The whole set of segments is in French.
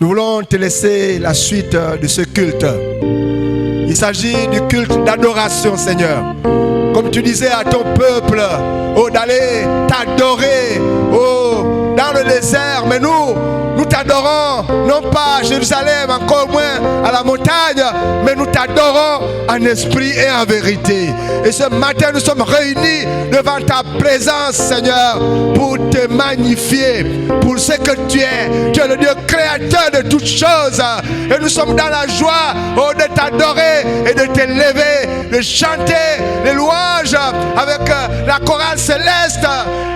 Nous voulons te laisser la suite de ce culte. Il s'agit du culte d'adoration, Seigneur. Comme tu disais à ton peuple, oh, d'aller t'adorer, oh, dans le désert. Mais nous t'adorons, non pas à Jérusalem, encore moins à la montagne, mais nous t'adorons en esprit et en vérité. Et ce matin, nous sommes réunis devant ta présence, Seigneur, pour te magnifier, pour ce que tu es. Tu es le Dieu créateur de toutes choses. Et nous sommes dans la joie, oh, de t'adorer et de t'élever, de chanter les louanges avec la chorale céleste,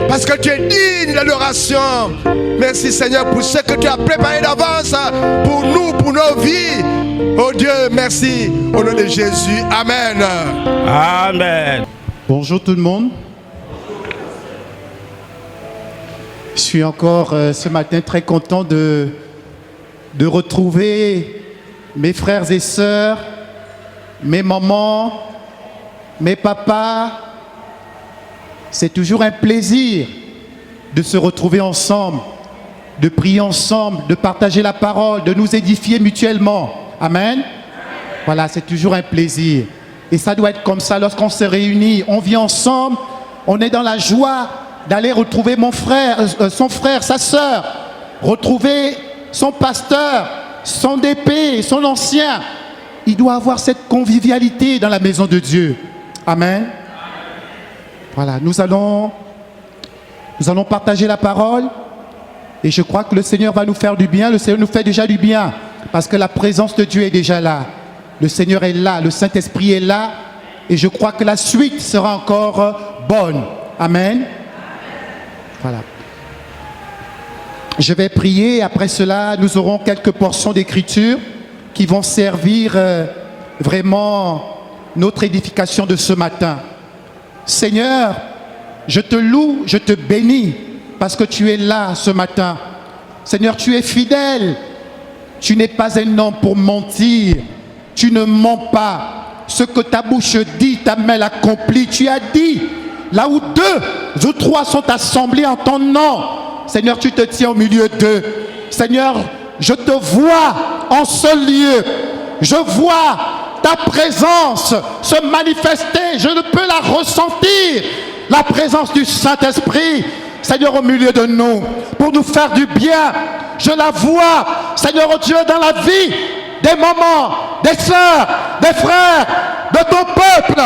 parce que tu es digne d'adoration. Merci, Seigneur, pour ce que tu as préparé d'avance pour nous, pour nos vies. Oh Dieu, merci. Au nom de Jésus. Amen. Amen. Bonjour tout le monde. Je suis encore ce matin très content de retrouver mes frères et sœurs, mes mamans, mes papas. C'est toujours un plaisir de se retrouver ensemble, de prier ensemble, de partager la parole, de nous édifier mutuellement. Amen. Voilà, c'est toujours un plaisir. Et ça doit être comme ça lorsqu'on se réunit. On vit ensemble, on est dans la joie d'aller retrouver mon frère, son frère, sa sœur, retrouver son pasteur, son DP, son ancien. Il doit avoir cette convivialité dans la maison de Dieu. Amen. Voilà, nous allons partager la parole. Et je crois que le Seigneur va nous faire du bien. Le Seigneur nous fait déjà du bien. Parce que la présence de Dieu est déjà là. Le Seigneur est là. Le Saint-Esprit est là. Et je crois que la suite sera encore bonne. Amen. Voilà. Je vais prier. Après cela, nous aurons quelques portions d'écriture qui vont servir vraiment notre édification de ce matin. Seigneur, je te loue, je te bénis parce que tu es là ce matin. Seigneur, tu es fidèle. Tu n'es pas un homme pour mentir. Tu ne mens pas. Ce que ta bouche dit, ta main l'accomplit. Tu as dit, là où deux ou trois sont assemblés en ton nom, Seigneur, tu te tiens au milieu d'eux. Seigneur, je te vois en ce lieu. Je vois ta présence se manifester. Je ne peux la ressentir. La présence du Saint-Esprit, Seigneur, au milieu de nous, pour nous faire du bien. Je la vois, Seigneur, oh Dieu, dans la vie des mamans, des sœurs, des frères, de ton peuple.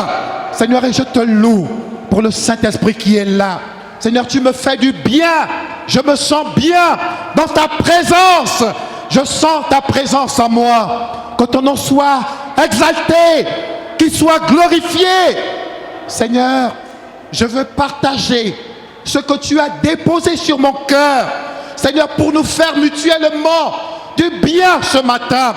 Seigneur, et je te loue pour le Saint-Esprit qui est là. Seigneur, tu me fais du bien. Je me sens bien dans ta présence. Je sens ta présence en moi. Que ton nom soit exalté, qu'il soit glorifié. Seigneur, je veux partager ce que tu as déposé sur mon cœur. Seigneur, pour nous faire mutuellement du bien ce matin.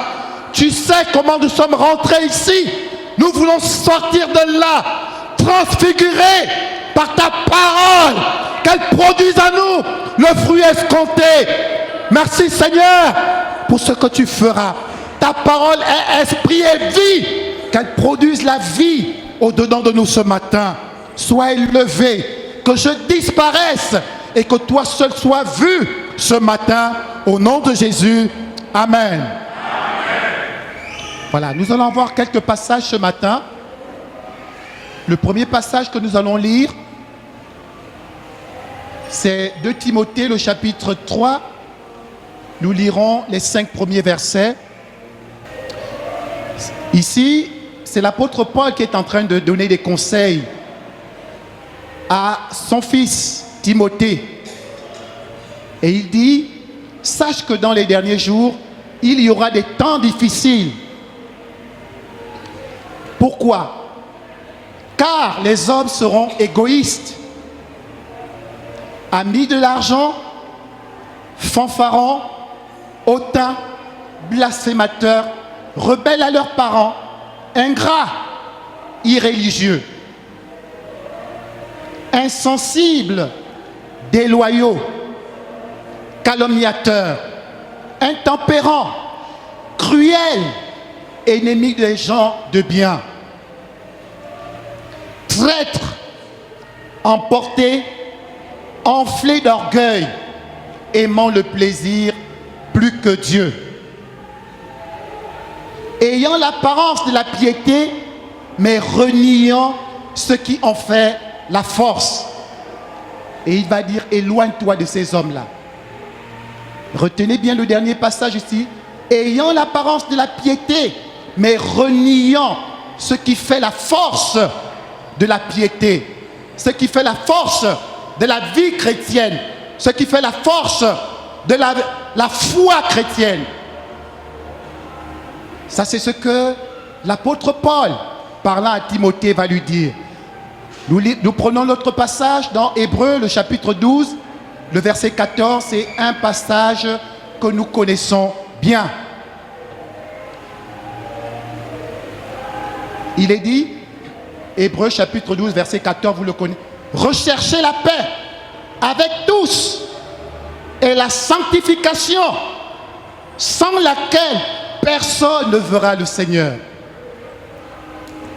Tu sais comment nous sommes rentrés ici. Nous voulons sortir de là, transfigurés par ta parole, qu'elle produise à nous le fruit escompté. Merci Seigneur pour ce que tu feras. Ta parole est esprit et vie, qu'elle produise la vie au-dedans de nous ce matin. Sois élevé, que je disparaisse et que toi seul sois vu ce matin au nom de Jésus. Amen. Amen. Voilà, nous allons voir quelques passages ce matin. Le premier passage que nous allons lire, c'est 2 Timothée, le chapitre 3. Nous lirons les 5 premiers versets. Ici, c'est l'apôtre Paul qui est en train de donner des conseils à son fils Timothée. Et il dit, sache que dans les derniers jours, il y aura des temps difficiles. Pourquoi? Car les hommes seront égoïstes, amis de l'argent, fanfarons, hautains, blasphémateurs, rebelles à leurs parents, ingrats, irréligieux, insensibles, déloyaux, calomniateurs, intempérants, cruels, ennemis des gens de bien, traîtres, emportés, enflés d'orgueil, aimant le plaisir plus que Dieu, ayant l'apparence de la piété, mais reniant ce qui en fait la force. Et il va dire, éloigne-toi de ces hommes-là. Retenez bien le dernier passage ici. Ayant l'apparence de la piété, mais reniant ce qui fait la force de la piété, ce qui fait la force de la vie chrétienne, ce qui fait la force de la foi chrétienne. Ça, c'est ce que l'apôtre Paul, parlant à Timothée, va lui dire. Nous prenons l'autre passage dans Hébreux, le chapitre 12, le verset 14. C'est un passage que nous connaissons bien. Il est dit, Hébreux chapitre 12, verset 14, vous le connaissez. Recherchez la paix avec tous et la sanctification, sans laquelle personne ne verra le Seigneur.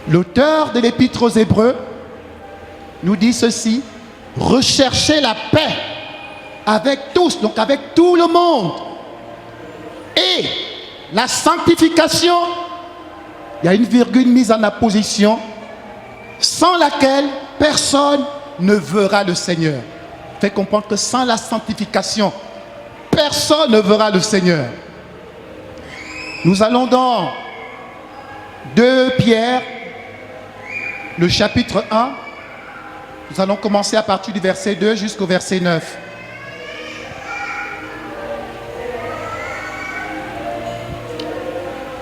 L'auteur de l'épître aux Hébreux nous dit ceci: recherchez la paix avec tous, donc avec tout le monde, et la sanctification. Il y a une virgule mise en apposition, sans laquelle personne ne verra le Seigneur. Fait comprendre que sans la sanctification, personne ne verra le Seigneur. Nous allons dans 2 Pierre, le chapitre 1. Nous allons commencer à partir du verset 2 jusqu'au verset 9.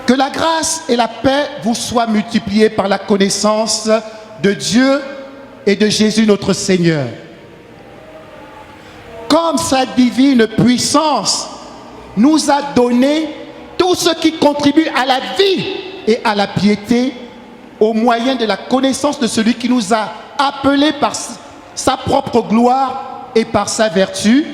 Que la grâce et la paix vous soient multipliées par la connaissance de Dieu et de Jésus notre Seigneur. Comme sa divine puissance nous a donné tout ce qui contribue à la vie et à la piété au moyen de la connaissance de celui qui nous a appelés par sa propre gloire et par sa vertu,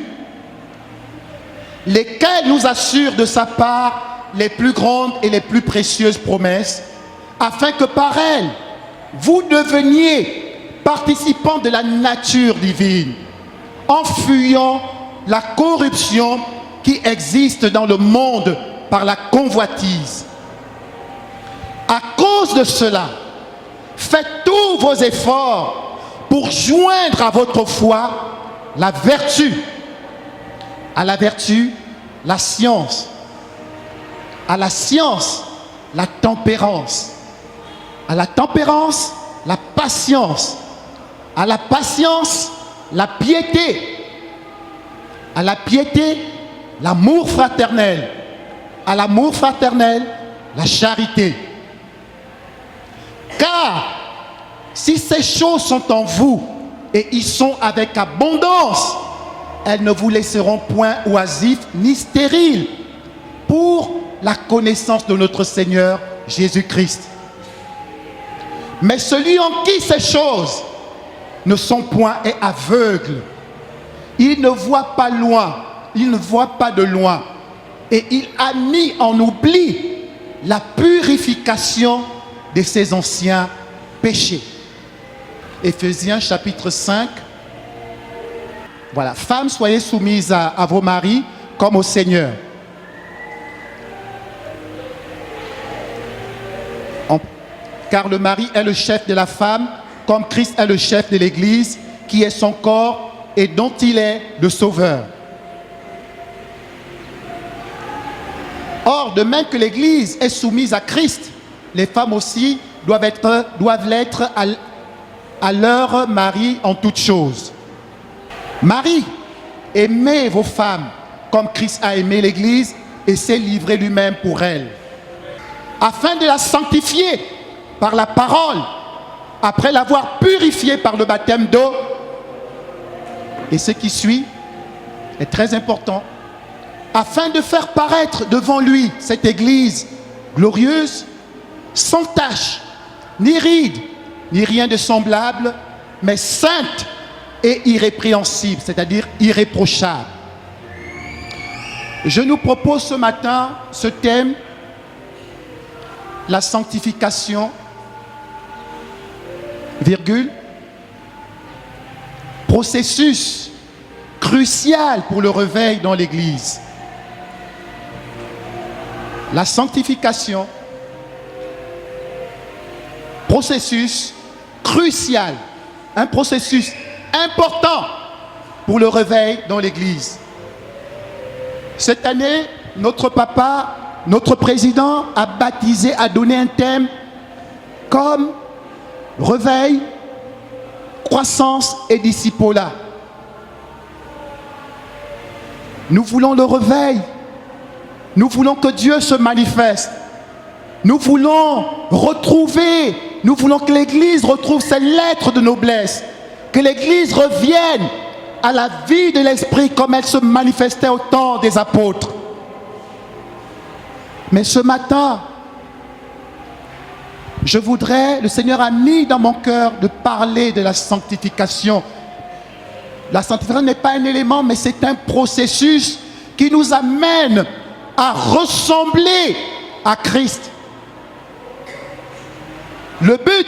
lesquels nous assurent de sa part les plus grandes et les plus précieuses promesses, afin que par elles, vous deveniez participants de la nature divine, en fuyant la corruption qui existe dans le monde par la convoitise. À cause de cela, faites tous vos efforts pour joindre à votre foi la vertu, à la vertu, la science, à la science, la tempérance, à la tempérance, la patience, à la patience, la piété, à la piété, l'amour fraternel, à l'amour fraternel, la charité. Car si ces choses sont en vous et y sont avec abondance, elles ne vous laisseront point oisifs ni stériles pour la connaissance de notre Seigneur Jésus-Christ. Mais celui en qui ces choses ne sont point est aveugle. Il ne voit pas loin, il ne voit pas de loin. Et il a mis en oubli la purification de ses anciens péchés. Éphésiens chapitre 5. Voilà, femmes, soyez soumises à vos maris comme au Seigneur. Car le mari est le chef de la femme, comme Christ est le chef de l'Église, qui est son corps et dont il est le sauveur. Or, de même que l'Église est soumise à Christ, les femmes aussi doivent l'être à leur mari en toutes choses. Marie, aimez vos femmes comme Christ a aimé l'Église et s'est livré lui-même pour elle, afin de la sanctifier par la parole, après l'avoir purifiée par le baptême d'eau. Et ce qui suit est très important, afin de faire paraître devant lui cette Église glorieuse, sans tache, ni ride, ni rien de semblable, mais sainte et irrépréhensible, c'est-à-dire irréprochable. Je nous propose ce matin ce thème, la sanctification, virgule, processus crucial pour le réveil dans l'Église. La sanctification, processus crucial, un processus important pour le réveil dans l'Église. Cette année, notre papa, notre président a baptisé, a donné un thème comme réveil, croissance et discipolat. Nous voulons le réveil. Nous voulons que Dieu se manifeste. Nous voulons retrouver, nous voulons que l'Église retrouve ses lettres de noblesse. Que l'Église revienne à la vie de l'Esprit comme elle se manifestait au temps des apôtres. Mais ce matin, le Seigneur a mis dans mon cœur de parler de la sanctification. La sanctification n'est pas un élément, mais c'est un processus qui nous amène à ressembler à Christ. Le but,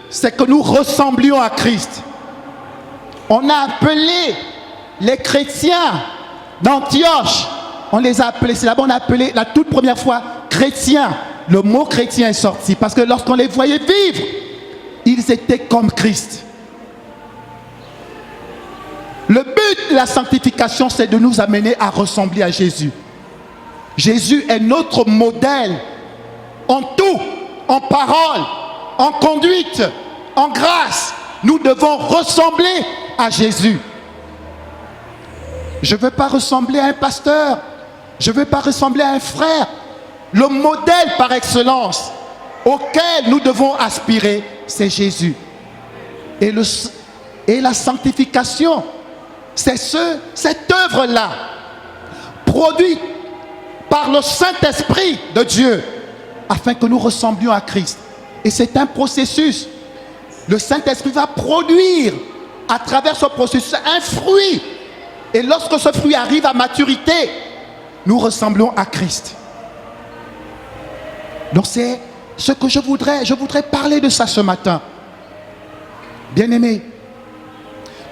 c'est que nous ressemblions à Christ. On a appelé les chrétiens d'Antioche, on les a appelés, c'est là-bas on a appelé la toute première fois chrétiens. Le mot chrétien est sorti parce que lorsqu'on les voyait vivre, ils étaient comme Christ. Le but de la sanctification, c'est de nous amener à ressembler à Jésus. Jésus est notre modèle en tout, en parole, en conduite, en grâce. Nous devons ressembler à Jésus. Je ne veux pas ressembler à un pasteur. Je ne veux pas ressembler à un frère. Le modèle par excellence auquel nous devons aspirer, c'est Jésus. Et la sanctification, c'est cette œuvre-là, produite par le Saint-Esprit de Dieu, afin que nous ressemblions à Christ. Et c'est un processus. Le Saint-Esprit va produire, à travers ce processus, un fruit. Et lorsque ce fruit arrive à maturité, nous ressemblons à Christ. Donc c'est ce que je voudrais parler de ça ce matin. Bien-aimés,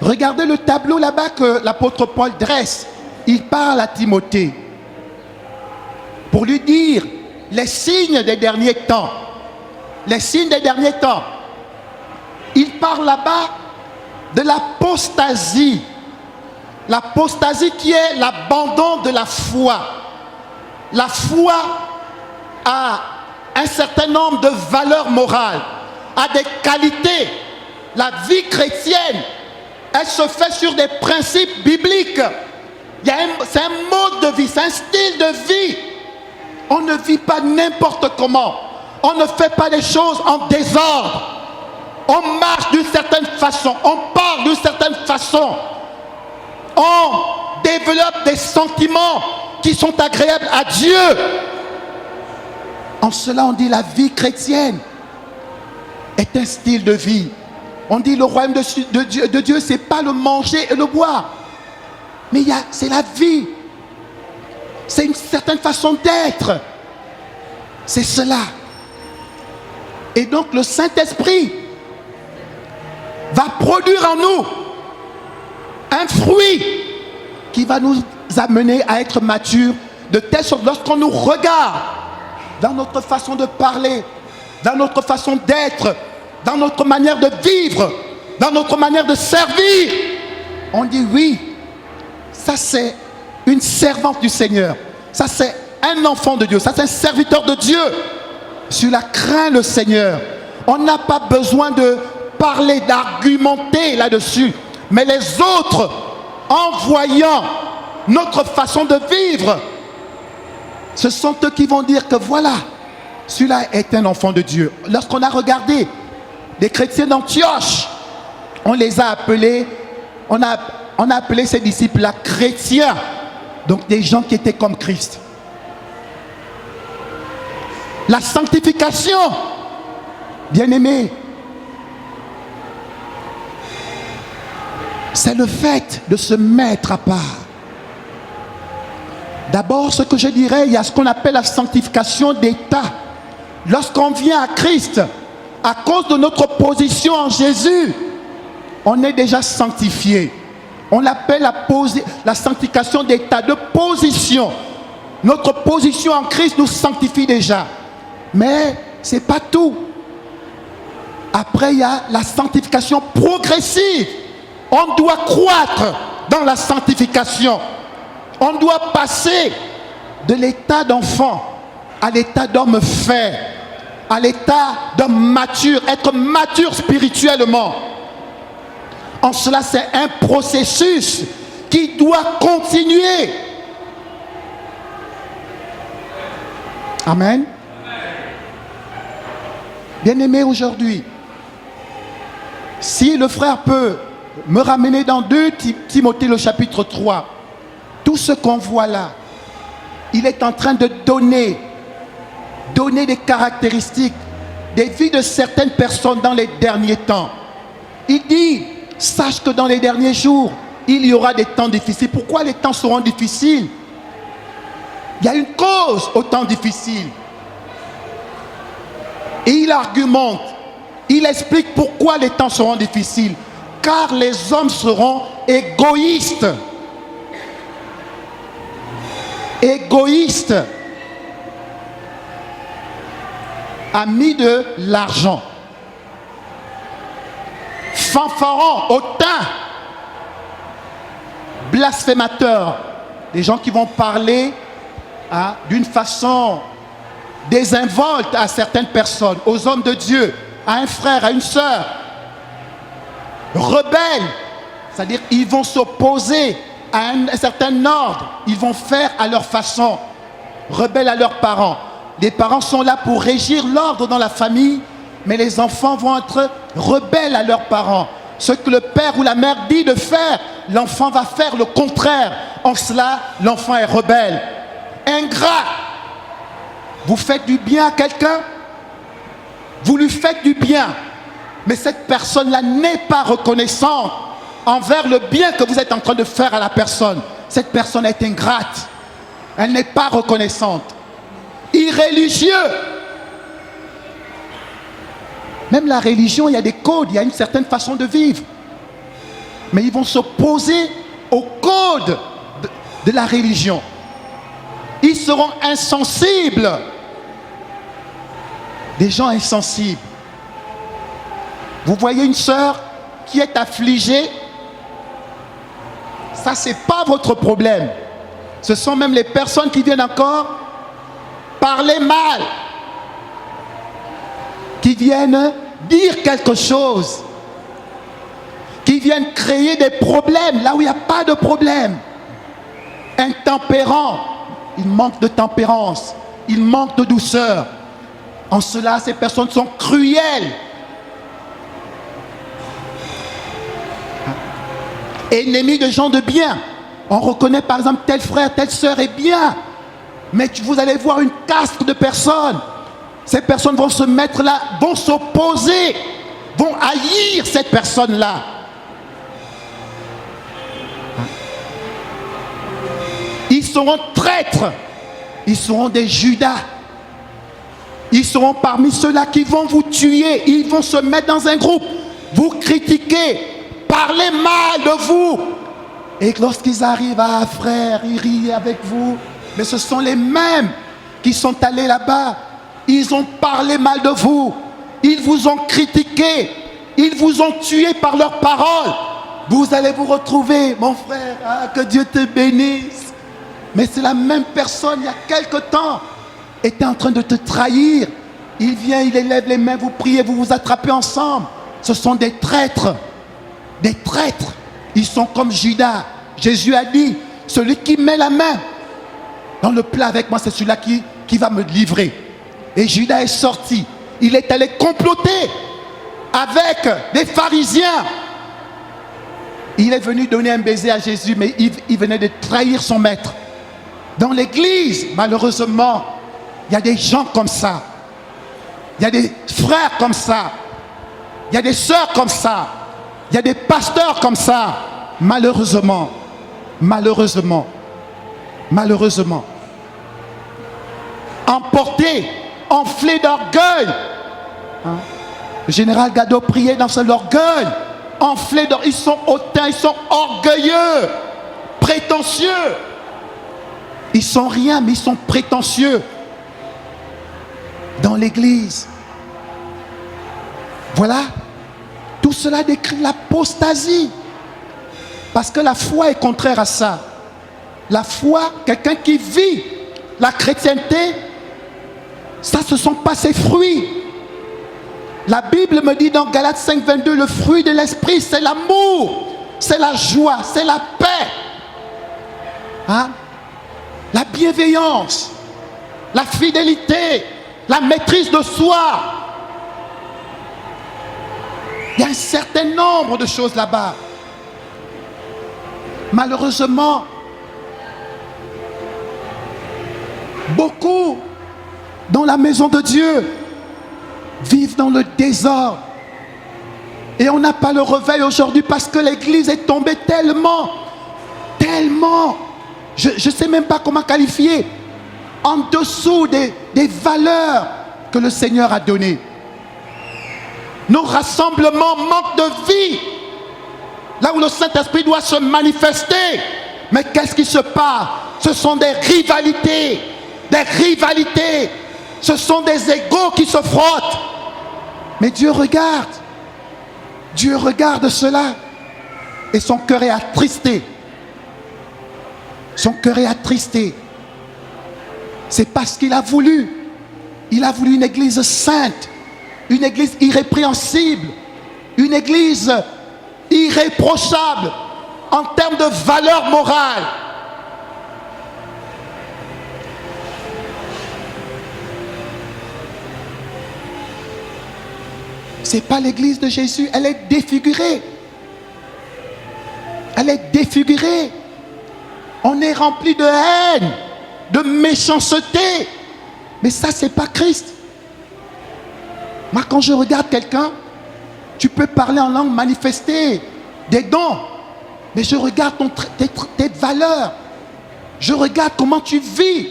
regardez le tableau là-bas que l'apôtre Paul dresse. Il parle à Timothée pour lui dire les signes des derniers temps. Les signes des derniers temps. Il parle là-bas de l'apostasie. L'apostasie qui est l'abandon de la foi. La foi a un certain nombre de valeurs morales, a des qualités. La vie chrétienne, elle se fait sur des principes bibliques. C'est un mode de vie, c'est un style de vie. On ne vit pas n'importe comment. On ne fait pas les choses en désordre. On marche d'une certaine façon, on parle d'une certaine façon. On développe des sentiments qui sont agréables à Dieu. En cela, on dit la vie chrétienne est un style de vie. On dit le royaume de Dieu, c'est pas le manger et le boire. Mais c'est la vie. C'est une certaine façon d'être. C'est cela. Et donc le Saint-Esprit va produire en nous un fruit qui va nous amener à être matures, de telle sorte lorsqu'on nous regarde dans notre façon de parler, dans notre façon d'être, dans notre manière de vivre, dans notre manière de servir, on dit oui, ça c'est une servante du Seigneur, ça c'est un enfant de Dieu, ça c'est un serviteur de Dieu. Celui-là craint le Seigneur. On n'a pas besoin de parler, d'argumenter là-dessus. Mais les autres, en voyant notre façon de vivre, ce sont eux qui vont dire que voilà, celui-là est un enfant de Dieu. Lorsqu'on a regardé les chrétiens d'Antioche, on les a appelés, on a appelé ces disciples-là chrétiens. Donc des gens qui étaient comme Christ. La sanctification, bien-aimés, c'est le fait de se mettre à part. D'abord, ce que je dirais, il y a ce qu'on appelle la sanctification d'état. Lorsqu'on vient à Christ, à cause de notre position en Jésus, on est déjà sanctifié. On l'appelle la sanctification d'état, de position. Notre position en Christ nous sanctifie déjà. Mais ce n'est pas tout. Après, il y a la sanctification progressive. On doit croître dans la sanctification. On doit passer de l'état d'enfant à l'état d'homme fait, à l'état d'homme mature, être mature spirituellement. En cela, c'est un processus qui doit continuer. Amen. Bien-aimé, aujourd'hui, si le frère peut me ramener dans 2 Timothée le chapitre 3, tout ce qu'on voit là, il est en train de donner des caractéristiques des vies de certaines personnes dans les derniers temps. Il dit, sache que dans les derniers jours, il y aura des temps difficiles. Pourquoi les temps seront difficiles? Il y a une cause aux temps difficiles. Et il argumente, il explique pourquoi les temps seront difficiles. Car les hommes seront égoïstes. Égoïstes. Amis de l'argent. Fanfarons, hautains. Blasphémateurs. Des gens qui vont parler d'une façon désinvolte à certaines personnes, aux hommes de Dieu, à un frère, à une sœur. Rebelles, c'est-à-dire ils vont s'opposer à un certain ordre, ils vont faire à leur façon. Rebelles à leurs parents. Les parents sont là pour régir l'ordre dans la famille, mais les enfants vont être rebelles à leurs parents. Ce que le père ou la mère dit de faire, l'enfant va faire le contraire. En cela, l'enfant est rebelle. Ingrat. Vous faites du bien à quelqu'un, vous lui faites du bien, mais cette personne-là n'est pas reconnaissante envers le bien que vous êtes en train de faire à la personne. Cette personne est ingrate, elle n'est pas reconnaissante. Irréligieux. Même la religion, il y a des codes, il y a une certaine façon de vivre. Mais ils vont s'opposer au code de la religion. Ils seront insensibles. Des gens insensibles. Vous voyez une sœur qui est affligée, ça c'est pas votre problème. Ce sont même les personnes qui viennent encore parler mal, qui viennent dire quelque chose, qui viennent créer des problèmes là où il n'y a pas de problème. Intempérants, il manque de tempérance, il manque de douceur. En cela, ces personnes sont cruelles. Ennemis de gens de bien. On reconnaît par exemple tel frère, telle sœur est bien. Mais vous allez voir une caste de personnes. Ces personnes vont se mettre là, vont s'opposer, vont haïr cette personne-là. Ils seront traîtres. Ils seront des Judas. Ils seront parmi ceux-là qui vont vous tuer. Ils vont se mettre dans un groupe, vous critiquer, parler mal de vous. Et lorsqu'ils arrivent, frère, ils rient avec vous. Mais ce sont les mêmes qui sont allés là-bas. Ils ont parlé mal de vous. Ils vous ont critiqué. Ils vous ont tué par leurs paroles. Vous allez vous retrouver, mon frère, que Dieu te bénisse. Mais c'est la même personne, il y a quelque temps, était en train de te trahir. Il vient, il élève les mains, vous priez, vous vous attrapez ensemble. Ce sont des traîtres. Des traîtres. Ils sont comme Judas. Jésus a dit, celui qui met la main dans le plat avec moi, c'est celui-là qui va me livrer. Et Judas est sorti. Il est allé comploter avec des pharisiens. Il est venu donner un baiser à Jésus, mais il venait de trahir son maître. Dans l'église, malheureusement, il y a des gens comme ça. Il y a des frères comme ça. Il y a des sœurs comme ça. Il y a des pasteurs comme ça. Malheureusement. Malheureusement. Malheureusement. Emportés, enflés d'orgueil. Le général Gado priait dans son orgueil. Enflés d'orgueil. Ils sont hautains, ils sont orgueilleux. Prétentieux. Ils sont rien, mais ils sont prétentieux. Dans l'église. Voilà. Tout cela décrit l'apostasie. Parce que la foi est contraire à ça. La foi, quelqu'un qui vit la chrétienté, ça ce ne sont pas ses fruits. La Bible me dit dans Galates 5, 22, le fruit de l'esprit, c'est l'amour, c'est la joie, c'est la paix, hein? La bienveillance, la fidélité, la maîtrise de soi. Il y a un certain nombre de choses là-bas. Malheureusement, beaucoup dans la maison de Dieu vivent dans le désordre. Et on n'a pas le réveil aujourd'hui parce que l'église est tombée tellement, je ne sais même pas comment qualifier, en dessous des valeurs que le Seigneur a données. Nos rassemblements manquent de vie. Là où le Saint-Esprit doit se manifester. Mais qu'est-ce qui se passe? Ce sont des rivalités. Des rivalités. Ce sont des égos qui se frottent. Mais Dieu regarde. Dieu regarde cela. Et son cœur est attristé. Son cœur est attristé. C'est parce qu'il a voulu. Il a voulu une église sainte. Une église irrépréhensible. Une église irréprochable en termes de valeur morale. Ce n'est pas l'église de Jésus, elle est défigurée. Elle est défigurée. On est rempli de haine, de méchanceté. Mais ça, ce n'est pas Christ. Moi, quand je regarde quelqu'un, tu peux parler en langue, manifester des dons. Mais je regarde tes valeurs. Je regarde comment tu vis.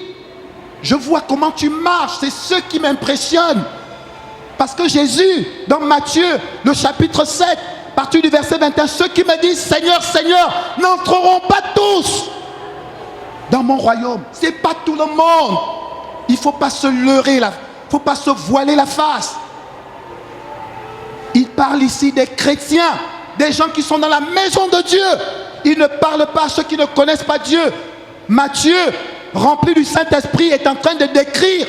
Je vois comment tu marches. C'est ce qui m'impressionne. Parce que Jésus, dans Matthieu, le chapitre 7, à partir du verset 21, ceux qui me disent Seigneur, Seigneur, n'entreront pas tous dans mon royaume. Ce n'est pas tout le monde. Il ne faut pas se leurrer, il ne faut pas se voiler la face. Il parle ici des chrétiens, des gens qui sont dans la maison de Dieu. Il ne parle pas à ceux qui ne connaissent pas Dieu. Matthieu, rempli du Saint-Esprit, est en train de décrire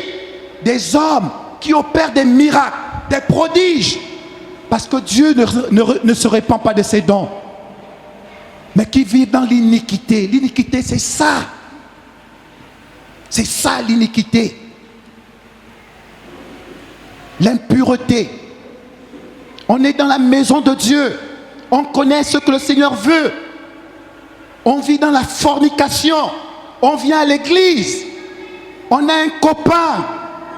des hommes qui opèrent des miracles, des prodiges. Parce que Dieu ne se répand pas de ses dons. Mais qui vivent dans l'iniquité. L'iniquité, c'est ça. C'est ça l'iniquité. L'impureté. On est dans la maison de Dieu. On connaît ce que le Seigneur veut. On vit dans la fornication. On vient à l'église. On a un copain.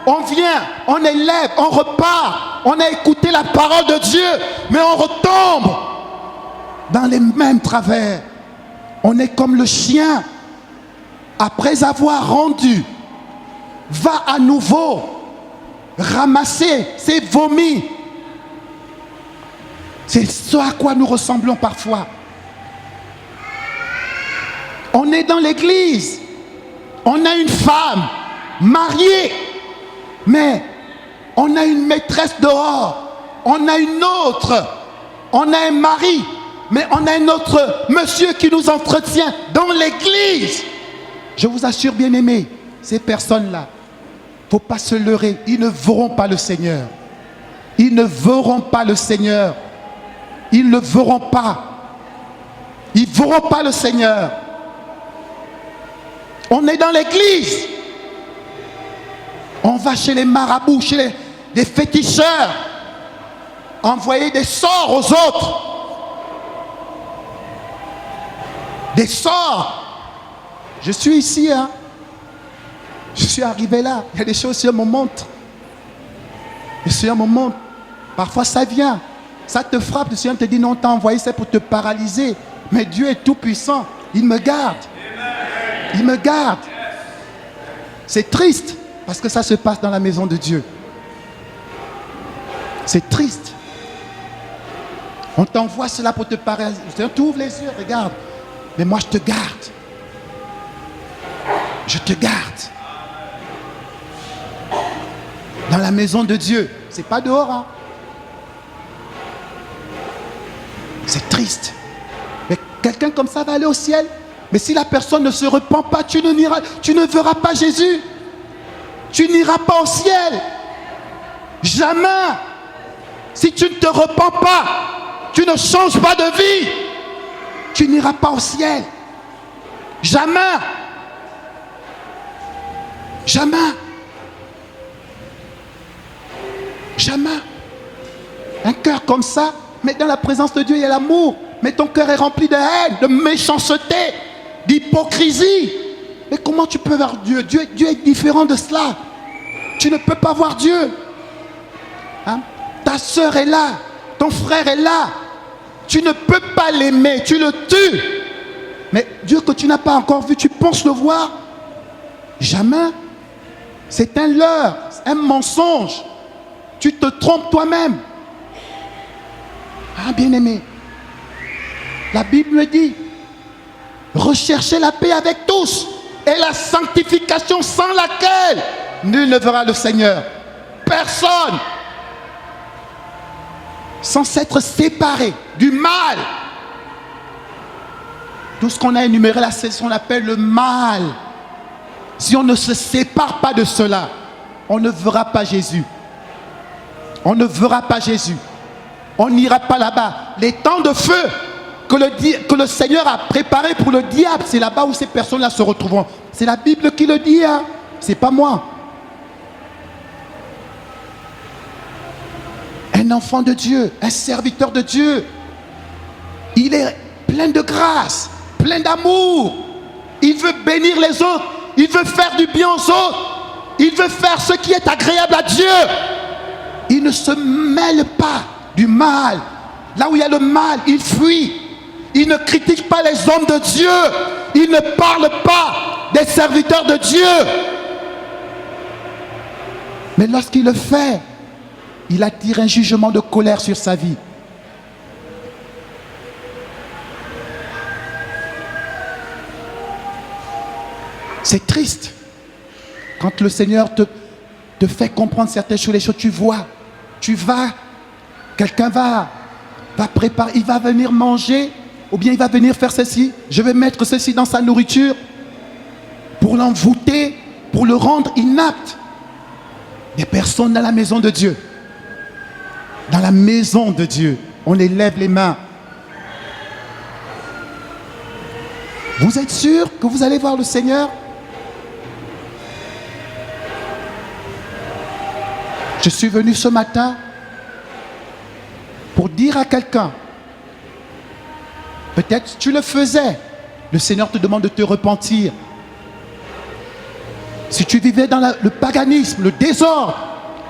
On vient, on élève, on repart. On a écouté la parole de Dieu. Mais on retombe dans les mêmes travers. On est comme le chien. Après avoir rendu, va à nouveau ramasser ses vomis. C'est ce à quoi nous ressemblons parfois. On est dans l'église. On a une femme mariée. Mais on a une maîtresse dehors. On a une autre. On a un mari. Mais on a un autre monsieur qui nous entretient dans l'église. Je vous assure, bien-aimés, ces personnes-là, il ne faut pas se leurrer. Ils ne verront pas le Seigneur. Ils ne verront pas le Seigneur. Ils ne verront pas. Ils ne verront pas le Seigneur. On est dans l'église. On va chez les marabouts, chez les féticheurs, envoyer des sorts aux autres. Des sorts. Je suis ici, hein. Je suis arrivé là. Il y a des choses sur mon montre. Et sur mon montre, parfois ça vient. Ça te frappe, le Seigneur te dit non, t'as envoyé ça pour te paralyser. Mais Dieu est tout puissant. Il me garde. Il me garde. C'est triste parce que ça se passe dans la maison de Dieu. C'est triste. On t'envoie cela pour te paralyser. Le Seigneur t'ouvre les yeux, regarde. Mais moi je te garde. Je te garde. Dans la maison de Dieu. C'est pas dehors, hein. triste. Mais quelqu'un comme ça va aller au ciel. Mais si la personne ne se repent pas, tu ne verras pas Jésus. Tu n'iras pas au ciel. Jamais. Si tu ne te repens pas, tu ne changes pas de vie, tu n'iras pas au ciel. Jamais. Jamais. Jamais. Un cœur comme ça, mais dans la présence de Dieu, il y a l'amour. Mais ton cœur est rempli de haine, de méchanceté, d'hypocrisie. Mais comment tu peux voir Dieu? Dieu est différent de cela. Tu ne peux pas voir Dieu. Hein? Ta soeur est là, ton frère est là. Tu ne peux pas l'aimer, tu le tues. Mais Dieu que tu n'as pas encore vu, tu penses le voir? Jamais. C'est un leurre, un mensonge. Tu te trompes toi-même. Ah, bien-aimé, la Bible dit, recherchez la paix avec tous et la sanctification sans laquelle nul ne verra le Seigneur. Personne. Sans s'être séparé du mal. Tout ce qu'on a énuméré là, c'est ce qu'on appelle le mal. Si on ne se sépare pas de cela, on ne verra pas Jésus. On ne verra pas Jésus. On n'ira pas là-bas. Les temps de feu que le Seigneur a préparé pour le diable, c'est là-bas où ces personnes-là se retrouveront. C'est la Bible qui le dit, hein? C'est pas moi. Un enfant de Dieu, un serviteur de Dieu, il est plein de grâce, plein d'amour. Il veut bénir les autres, il veut faire du bien aux autres, il veut faire ce qui est agréable à Dieu. Il ne se mêle pas du mal. Là où il y a le mal, il fuit. Il ne critique pas les hommes de Dieu. Il ne parle pas des serviteurs de Dieu. Mais lorsqu'il le fait, il attire un jugement de colère sur sa vie. C'est triste. Quand le Seigneur te fait comprendre certaines choses, les choses, tu vois, tu vas, quelqu'un va préparer, il va venir manger, ou bien il va venir faire ceci, je vais mettre ceci dans sa nourriture, pour l'envoûter, pour le rendre inapte. Des personnes dans la maison de Dieu. Dans la maison de Dieu, on élève les mains. Vous êtes sûr que vous allez voir le Seigneur? Je suis venu ce matin pour dire à quelqu'un, peut-être tu le faisais, le Seigneur te demande de te repentir. Si tu vivais dans le paganisme, le désordre,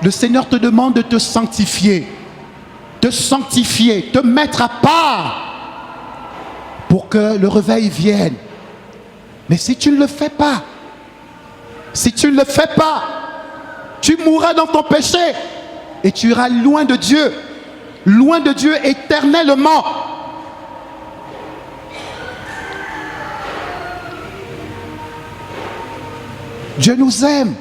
le Seigneur te demande de te sanctifier. Te sanctifier, te mettre à part pour que le réveil vienne. Mais si tu ne le fais pas, tu mourras dans ton péché et tu iras loin de Dieu éternellement. Dieu nous aime.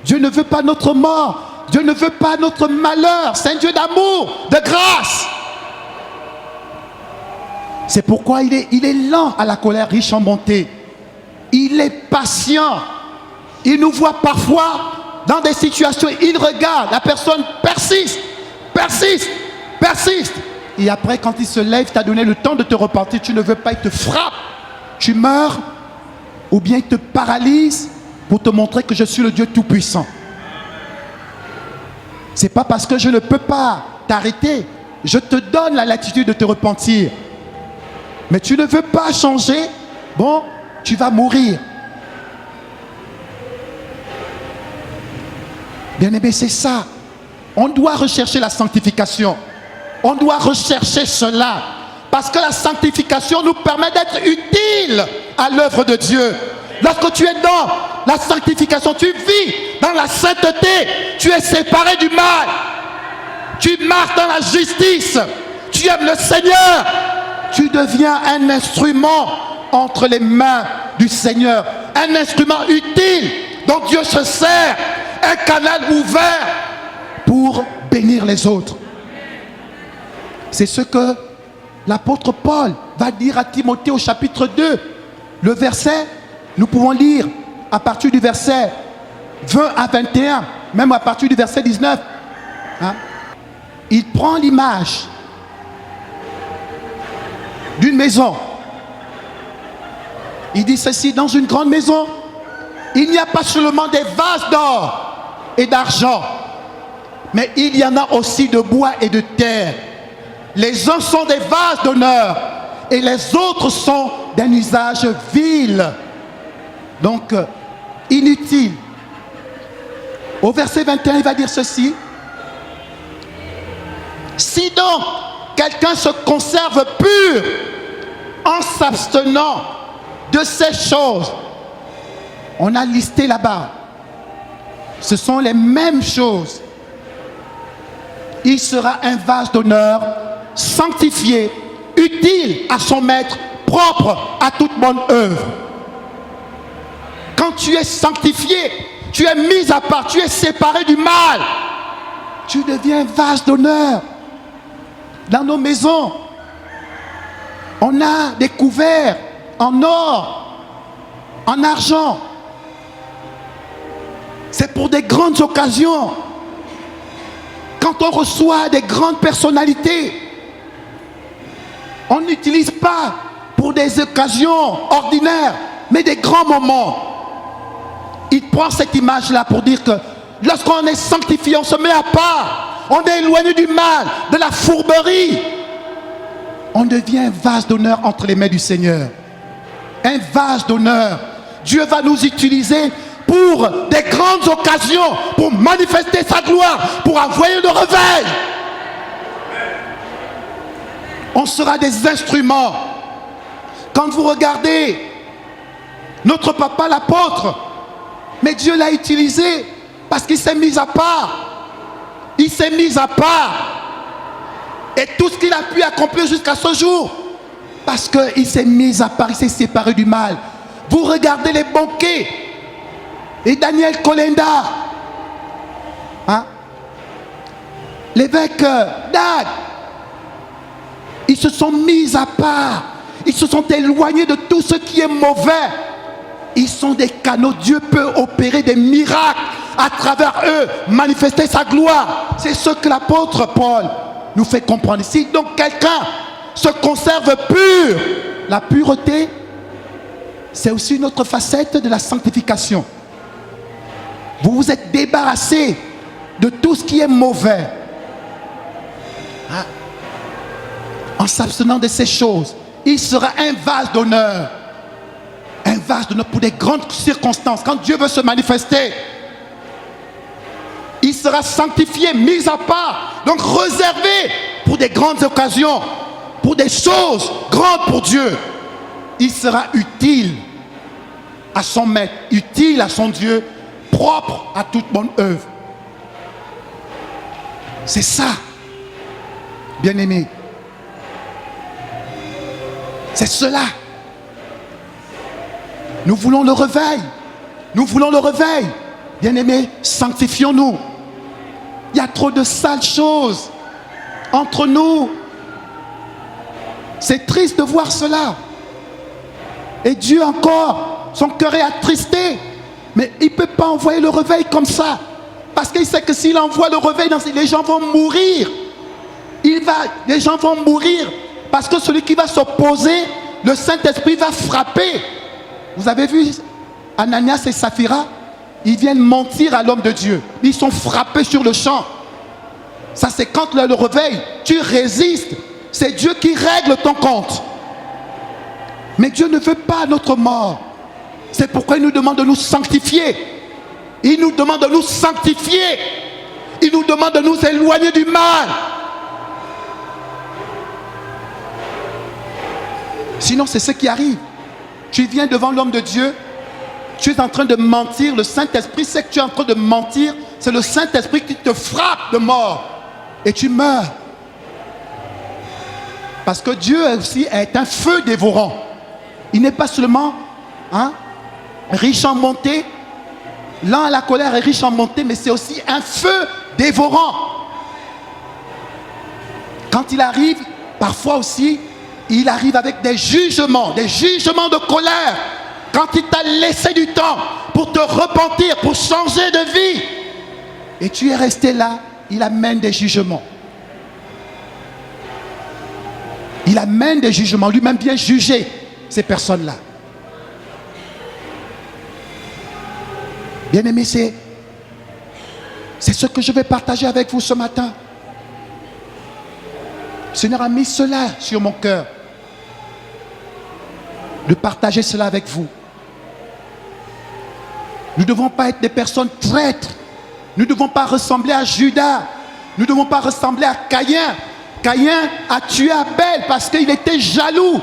Dieu ne veut pas notre mort. Dieu ne veut pas notre malheur. C'est un Dieu d'amour, de grâce. C'est pourquoi il est lent à la colère, riche en bonté. Il est patient. Il nous voit parfois dans des situations, il regarde, la personne persiste. Et après, quand il se lève, t'a donné le temps de te repentir, tu ne veux pas, il te frappe. Tu meurs, ou bien il te paralyse pour te montrer que je suis le Dieu Tout-Puissant. C'est pas parce que je ne peux pas t'arrêter. Je te donne la latitude de te repentir. Mais tu ne veux pas changer, bon, tu vas mourir. Bien-aimé, c'est ça. On doit rechercher la sanctification. On doit rechercher cela. Parce que la sanctification nous permet d'être utiles à l'œuvre de Dieu. Lorsque tu es dans la sanctification, tu vis dans la sainteté, tu es séparé du mal, tu marches dans la justice, tu aimes le Seigneur, tu deviens un instrument entre les mains du Seigneur, un instrument utile dont Dieu se sert, un canal ouvert pour bénir les autres. C'est ce que l'apôtre Paul va dire à Timothée au chapitre 2, le verset, nous pouvons lire à partir du verset 20 à 21, même à partir du verset 19. Hein? Il prend l'image d'une maison. Il dit ceci, dans une grande maison, il n'y a pas seulement des vases d'or et d'argent, mais il y en a aussi de bois et de terre. Les uns sont des vases d'honneur et les autres sont d'un usage vil, donc inutile. Au verset 21, il va dire ceci. Si donc quelqu'un se conserve pur en s'abstenant de ces choses, on a listé là-bas, ce sont les mêmes choses. Il sera un vase d'honneur, sanctifié, utile à son maître, propre à toute bonne œuvre. Quand tu es sanctifié, tu es mis à part, tu es séparé du mal. Tu deviens un vase d'honneur. Dans nos maisons, on a des couverts en or, en argent. C'est pour des grandes occasions. Quand on reçoit des grandes personnalités, on n'utilise pas pour des occasions ordinaires, mais des grands moments. Il prend cette image-là pour dire que lorsqu'on est sanctifié, on se met à part, on est éloigné du mal, de la fourberie. On devient un vase d'honneur entre les mains du Seigneur. Un vase d'honneur. Dieu va nous utiliser pour des grandes occasions, pour manifester sa gloire, pour envoyer le réveil. On sera des instruments. Quand vous regardez notre papa l'apôtre, mais Dieu l'a utilisé parce qu'il s'est mis à part. Il s'est mis à part. Et tout ce qu'il a pu accomplir jusqu'à ce jour, parce qu'il s'est mis à part, il s'est séparé du mal. Vous regardez les banquets. Et Daniel Kolenda, hein? L'évêque Dag, ils se sont mis à part. Ils se sont éloignés de tout ce qui est mauvais. Ils sont des canaux. Dieu peut opérer des miracles à travers eux, manifester sa gloire. C'est ce que l'apôtre Paul nous fait comprendre ici. Donc quelqu'un se conserve pur. La pureté, c'est aussi une autre facette de la sanctification. Vous vous êtes débarrassé de tout ce qui est mauvais. Hein? En s'abstenant de ces choses, il sera un vase d'honneur. Un vase d'honneur pour des grandes circonstances. Quand Dieu veut se manifester, il sera sanctifié, mis à part, donc réservé pour des grandes occasions, pour des choses grandes pour Dieu. Il sera utile à son maître, utile à son Dieu, propre à toute bonne œuvre. C'est ça, bien-aimés. C'est cela. Nous voulons le réveil. Nous voulons le réveil. Bien-aimés, sanctifions-nous. Il y a trop de sales choses entre nous. C'est triste de voir cela. Et Dieu encore, son cœur est attristé. Mais il ne peut pas envoyer le réveil comme ça. Parce qu'il sait que s'il envoie le réveil, les gens vont mourir. Les gens vont mourir. Parce que celui qui va s'opposer, le Saint-Esprit va frapper. Vous avez vu Ananias et Saphira? Ils viennent mentir à l'homme de Dieu. Ils sont frappés sur le champ. Ça, c'est quand le réveil, tu résistes. C'est Dieu qui règle ton compte. Mais Dieu ne veut pas notre mort. C'est pourquoi il nous demande de nous sanctifier. Il nous demande de nous sanctifier. Il nous demande de nous éloigner du mal. Sinon, c'est ce qui arrive. Tu viens devant l'homme de Dieu, tu es en train de mentir, le Saint-Esprit sait que tu es en train de mentir, c'est le Saint-Esprit qui te frappe de mort et tu meurs. Parce que Dieu aussi est un feu dévorant. Il n'est pas seulement riche en montée, lent à la colère et riche en montée, mais c'est aussi un feu dévorant. Quand il arrive, parfois aussi, il arrive avec des jugements de colère. Quand il t'a laissé du temps pour te repentir, pour changer de vie, et tu es resté là, il amène des jugements. Il amène des jugements, lui-même vient juger ces personnes-là. Bien-aimés, c'est ce que je vais partager avec vous ce matin. Le Seigneur a mis cela sur mon cœur, de partager cela avec vous. Nous ne devons pas être des personnes traîtres. Nous ne devons pas ressembler à Judas. Nous ne devons pas ressembler à Caïn. Caïn a tué Abel parce qu'il était jaloux.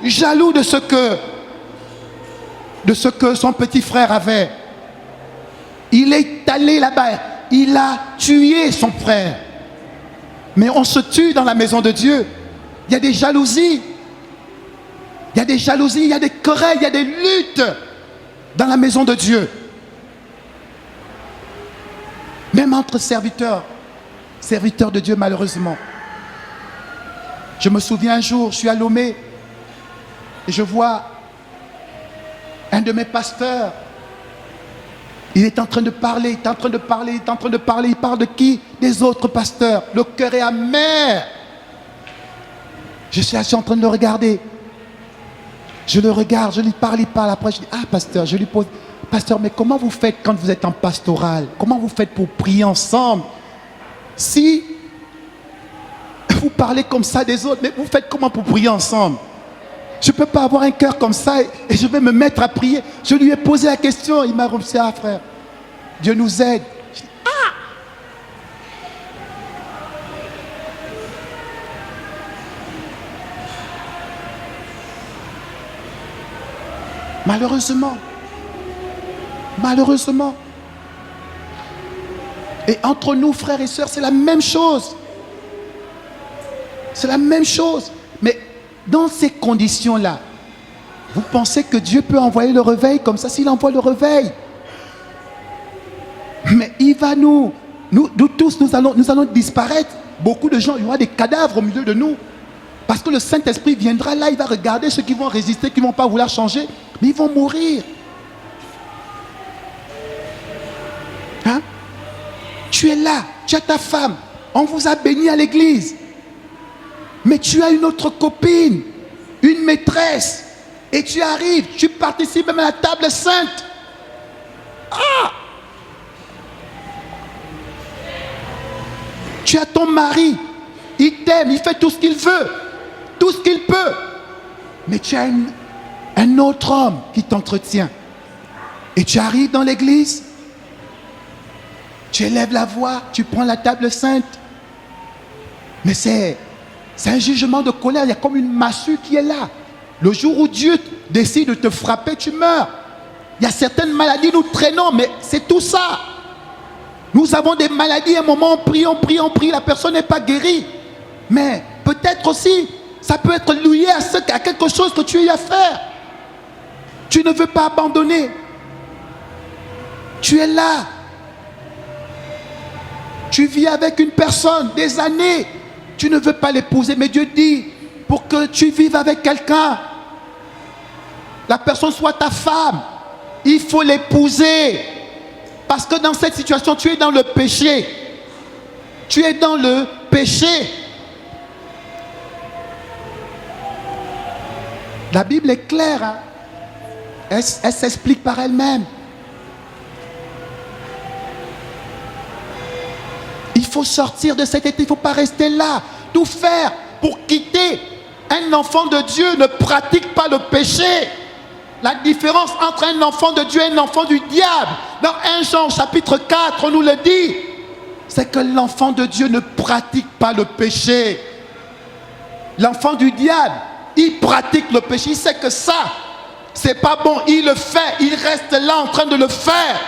Jaloux de ce que son petit frère avait. Il est allé là-bas. Il a tué son frère. Mais on se tue dans la maison de Dieu. Il y a des jalousies. Il y a des jalousies, il y a des querelles, il y a des luttes dans la maison de Dieu. Même entre serviteurs de Dieu, malheureusement. Je me souviens un jour, je suis à Lomé et je vois un de mes pasteurs. Il est en train de parler, il parle de qui? Des autres pasteurs. Le cœur est amer. Je suis assis en train de le regarder. Je le regarde, je lui parle, il parle. Après, je dis, ah, pasteur, je lui pose, pasteur, mais comment vous faites quand vous êtes en pastoral? Comment vous faites pour prier ensemble? Si vous parlez comme ça des autres, mais vous faites comment pour prier ensemble? Je ne peux pas avoir un cœur comme ça et je vais me mettre à prier. Je lui ai posé la question, il m'a remercié, ah frère, Dieu nous aide. Je dis, ah! Malheureusement. Et entre nous, frères et sœurs, c'est la même chose. C'est la même chose. Mais dans ces conditions-là, vous pensez que Dieu peut envoyer le réveil comme ça? S'il envoie le réveil, mais il va nous tous, nous allons disparaître. Beaucoup de gens, il y aura des cadavres au milieu de nous. Parce que le Saint-Esprit viendra là, il va regarder ceux qui vont résister, qui ne vont pas vouloir changer, mais ils vont mourir. Hein? Tu es là, tu as ta femme, on vous a béni à l'église. Mais tu as une autre copine, une maîtresse, et tu arrives, tu participes même à la table sainte. Ah! Tu as ton mari, il t'aime, il fait tout ce qu'il veut, tout ce qu'il peut. Mais tu as un autre homme qui t'entretient. Et tu arrives dans l'église, tu élèves la voix, tu prends la table sainte. Mais c'est un jugement de colère, il y a comme une massue qui est là. Le jour où Dieu décide de te frapper, tu meurs. Il y a certaines maladies, nous traînons, mais c'est tout ça. Nous avons des maladies, à un moment on prie, la personne n'est pas guérie. Mais peut-être aussi, ça peut être lié à quelque chose que tu as eu à faire. Tu ne veux pas abandonner. Tu es là. Tu vis avec une personne des années. Tu ne veux pas l'épouser, mais Dieu dit, pour que tu vives avec quelqu'un, la personne soit ta femme, il faut l'épouser. Parce que dans cette situation, tu es dans le péché. Tu es dans le péché. La Bible est claire. Hein? Elle s'explique par elle-même. Il faut sortir de cet état. Il ne faut pas rester là. Tout faire pour quitter. Un enfant de Dieu ne pratique pas le péché. La différence entre un enfant de Dieu et un enfant du diable, dans 1 Jean chapitre 4, on nous le dit, c'est que l'enfant de Dieu ne pratique pas le péché. L'enfant du diable, il pratique le péché, il sait que ça, c'est pas bon, il le fait, il reste là en train de le faire.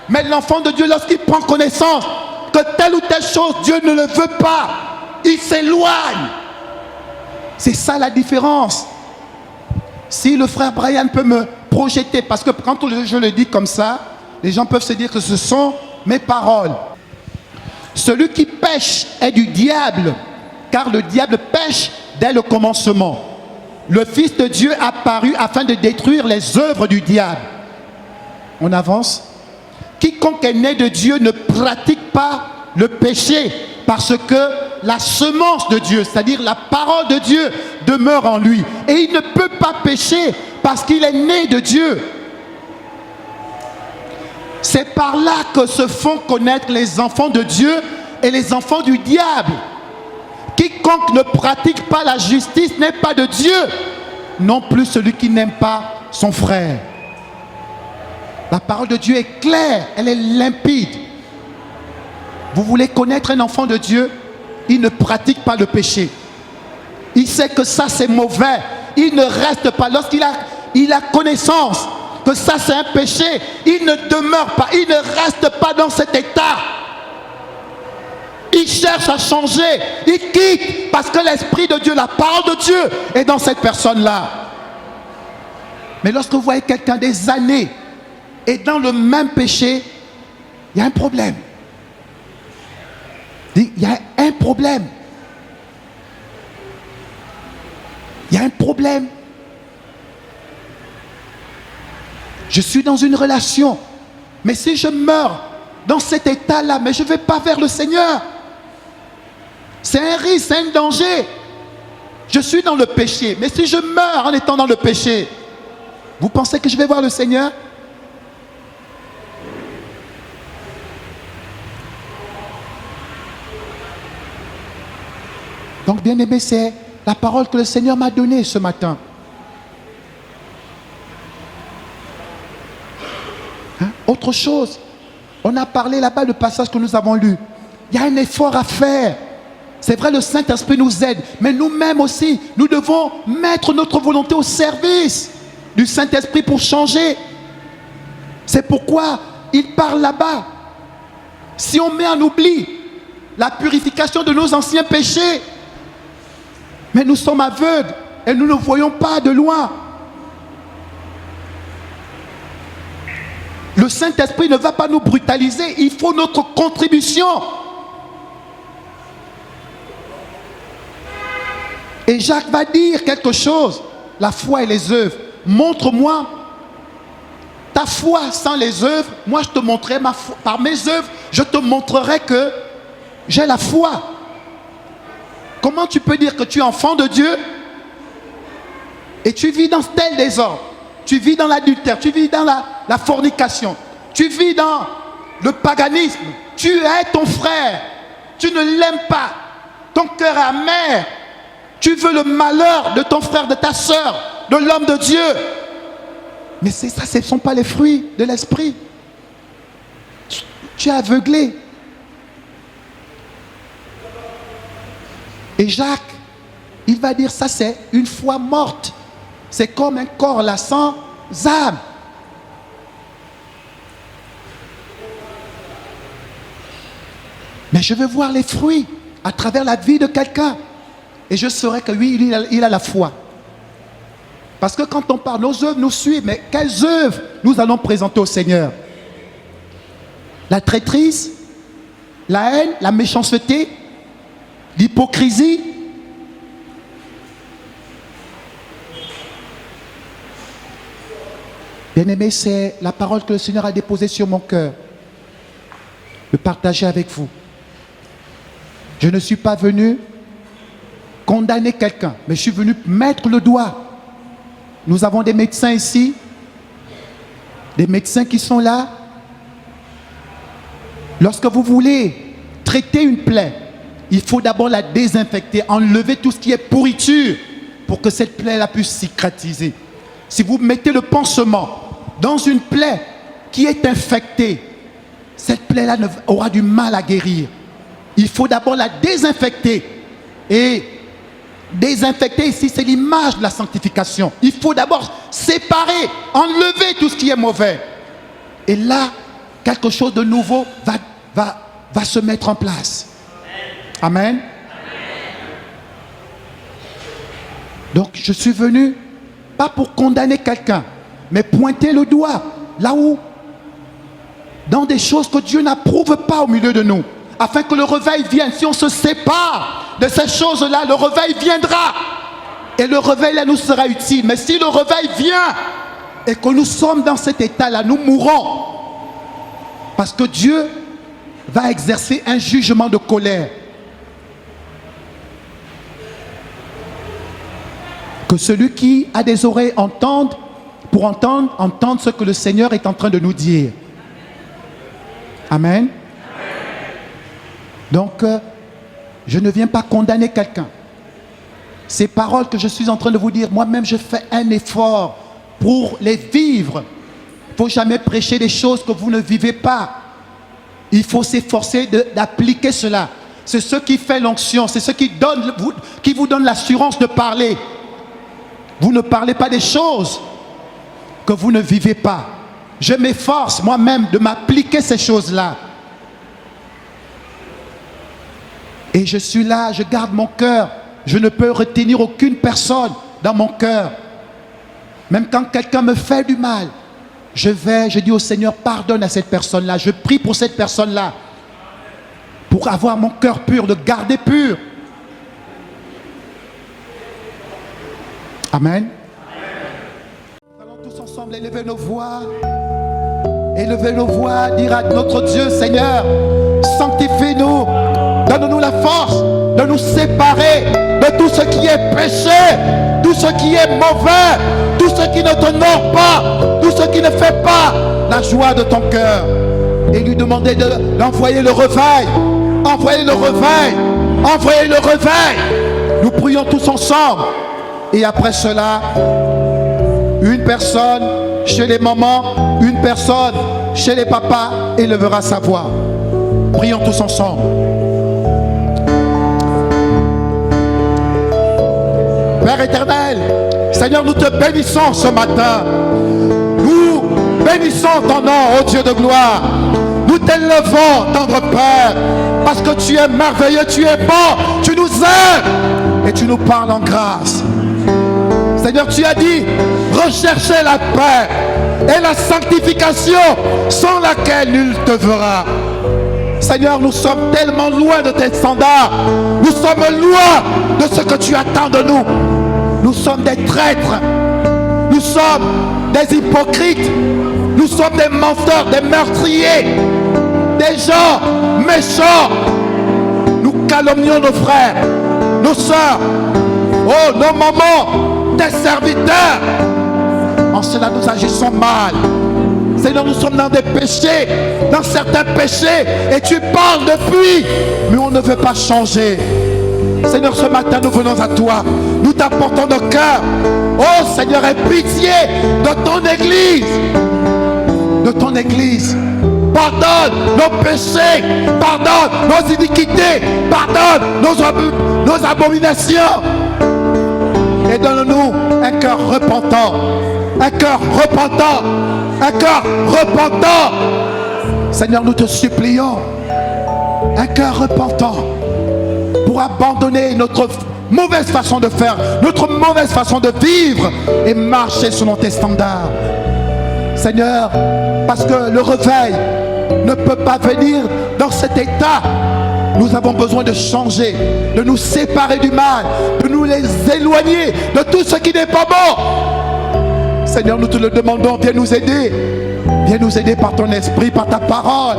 Mais l'enfant de Dieu, lorsqu'il prend connaissance que telle ou telle chose, Dieu ne le veut pas, il s'éloigne. C'est ça la différence. Si le frère Brian peut me projeter, parce que quand je le dis comme ça, les gens peuvent se dire que ce sont mes paroles. Celui qui pêche est du diable, car le diable pêche dès le commencement. le Fils de Dieu apparut afin de détruire les œuvres du diable. On avance. Quiconque est né de Dieu ne pratique pas le péché parce que la semence de Dieu, c'est-à-dire la parole de Dieu, demeure en lui. Et il ne peut pas pécher parce qu'il est né de Dieu. C'est par là que se font connaître les enfants de Dieu et les enfants du diable. Quiconque ne pratique pas la justice n'est pas de Dieu, non plus celui qui n'aime pas son frère. La parole de Dieu est claire, elle est limpide. Vous voulez connaître un enfant de Dieu, il ne pratique pas le péché. Il sait que ça c'est mauvais. Il ne reste pas. Lorsqu'il a connaissance que ça c'est un péché, il ne demeure pas, il ne reste pas dans cet état. Il cherche à changer, il quitte parce que l'Esprit de Dieu, la parole de Dieu est dans cette personne-là. Mais lorsque vous voyez quelqu'un des années et dans le même péché, il y a un problème. Il y a un problème. Il y a un problème. Je suis dans une relation, mais si je meurs dans cet état-là, mais je ne vais pas vers le Seigneur. C'est un risque, c'est un danger. Je suis dans le péché, mais si je meurs en étant dans le péché, vous pensez que je vais voir le Seigneur? Donc, bien aimé, c'est la parole que le Seigneur m'a donnée ce matin. Autre chose, on a parlé là-bas du passage que nous avons lu. Il y a un effort à faire. C'est vrai, le Saint-Esprit nous aide, mais nous-mêmes aussi, nous devons mettre notre volonté au service du Saint-Esprit pour changer. C'est pourquoi il parle là-bas. Si on met en oubli la purification de nos anciens péchés, mais nous sommes aveugles et nous ne voyons pas de loin. Le Saint-Esprit ne va pas nous brutaliser, il faut notre contribution. Et Jacques va dire quelque chose, la foi et les œuvres. Montre-moi ta foi sans les œuvres, moi je te montrerai ma foi. Par mes œuvres, je te montrerai que j'ai la foi. Comment tu peux dire que tu es enfant de Dieu et tu vis dans tel désordre? Tu vis dans l'adultère, tu vis dans la fornication, tu vis dans le paganisme, tu hais ton frère, tu ne l'aimes pas, ton cœur est amer, tu veux le malheur de ton frère, de ta soeur, de l'homme de Dieu. Mais c'est ça, ce ne sont pas les fruits de l'esprit. Tu es aveuglé. Et Jacques, il va dire ça, c'est une foi morte. C'est comme un corps là sans âme. Mais je veux voir les fruits à travers la vie de quelqu'un. Et je saurai que oui, il a la foi. Parce que quand on parle, nos œuvres nous suivent. Mais quelles œuvres nous allons présenter au Seigneur? La traîtrise, la haine, la méchanceté, l'hypocrisie. Bien-aimé, c'est la parole que le Seigneur a déposée sur mon cœur, de partager avec vous. Je ne suis pas venu condamner quelqu'un, mais je suis venu mettre le doigt. Nous avons des médecins ici, des médecins qui sont là. Lorsque vous voulez traiter une plaie, il faut d'abord la désinfecter, enlever tout ce qui est pourriture pour que cette plaie-là puisse cicatriser. Si vous mettez le pansement dans une plaie qui est infectée, cette plaie-là aura du mal à guérir. Il faut d'abord la désinfecter. Et désinfecter ici, c'est l'image de la sanctification. Il faut d'abord séparer, enlever tout ce qui est mauvais. Et là, quelque chose de nouveau va se mettre en place. Amen. Donc, je suis venu, pas pour condamner quelqu'un, mais pointer le doigt là où, dans des choses que Dieu n'approuve pas au milieu de nous, afin que le réveil vienne. Si on se sépare de ces choses-là, le réveil viendra. Et le réveil là nous sera utile. Mais si le réveil vient et que nous sommes dans cet état-là, nous mourrons. Parce que Dieu va exercer un jugement de colère. Que celui qui a des oreilles entende, pour entendre ce que le Seigneur est en train de nous dire. Amen. Donc, je ne viens pas condamner quelqu'un. Ces paroles que je suis en train de vous dire, moi-même, je fais un effort pour les vivre. Il ne faut jamais prêcher des choses que vous ne vivez pas. Il faut s'efforcer d'appliquer cela. C'est ce qui fait l'onction, c'est ce qui vous donne l'assurance de parler. Vous ne parlez pas des choses que vous ne vivez pas. Je m'efforce moi-même de m'appliquer ces choses-là. Et je suis là, je garde mon cœur. Je ne peux retenir aucune personne dans mon cœur. Même quand quelqu'un me fait du mal, je dis au Seigneur, pardonne à cette personne-là. Je prie pour cette personne-là. Pour avoir mon cœur pur, de garder pur. Amen. Nous allons tous ensemble élever nos voix. Élever nos voix, dire à notre Dieu, Seigneur, sanctifie-nous. Donne-nous la force de nous séparer de tout ce qui est péché, tout ce qui est mauvais, tout ce qui ne t'honore pas, tout ce qui ne fait pas la joie de ton cœur. Et lui demander d'envoyer le réveil. Envoyez le réveil. Envoyez le réveil. Nous prions tous ensemble. Et après cela, une personne chez les mamans, une personne chez les papas élevera sa voix. Prions tous ensemble. Père éternel, Seigneur, nous te bénissons ce matin. Nous bénissons ton nom, ô Dieu de gloire. Nous t'élevons, tendre Père, parce que tu es merveilleux, tu es bon, tu nous aimes et tu nous parles en grâce. Seigneur, tu as dit, recherchez la paix et la sanctification sans laquelle nul te verra. Seigneur, nous sommes tellement loin de tes standards. Nous sommes loin de ce que tu attends de nous. Nous sommes des traîtres. Nous sommes des hypocrites. Nous sommes des menteurs, des meurtriers, des gens méchants. Nous calomnions nos frères, nos soeurs, oh, nos mamans, tes serviteurs. En cela, nous agissons mal. Seigneur, nous sommes dans des péchés, dans certains péchés, et tu parles depuis, mais on ne veut pas changer. Seigneur, ce matin, nous venons à toi. Nous t'apportons nos cœurs. Oh Seigneur, aie pitié de ton Église. De ton Église. Pardonne nos péchés. Pardonne nos iniquités. Pardonne nos abominations. Et donne-nous un cœur repentant. Un cœur repentant. Un cœur repentant. Seigneur, nous te supplions. Un cœur repentant. Pour abandonner notre mauvaise façon de faire, notre mauvaise façon de vivre et marcher selon tes standards. Seigneur, parce que le réveil ne peut pas venir dans cet état. Nous avons besoin de changer, de nous séparer du mal, de nous les éloigner de tout ce qui n'est pas bon. Seigneur, nous te le demandons, viens nous aider. Viens nous aider par ton esprit, par ta parole.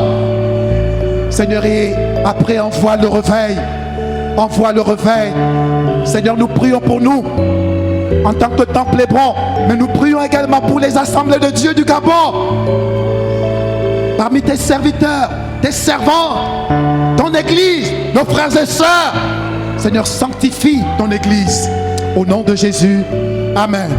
Seigneur, et après envoie le réveil. Envoie le réveil. Seigneur, nous prions pour nous en tant que temple hébreu, mais nous prions également pour les assemblées de Dieu du Gabon. Parmi tes serviteurs, tes servants, ton église, nos frères et sœurs. Seigneur, sanctifie ton église. Au nom de Jésus. Amen.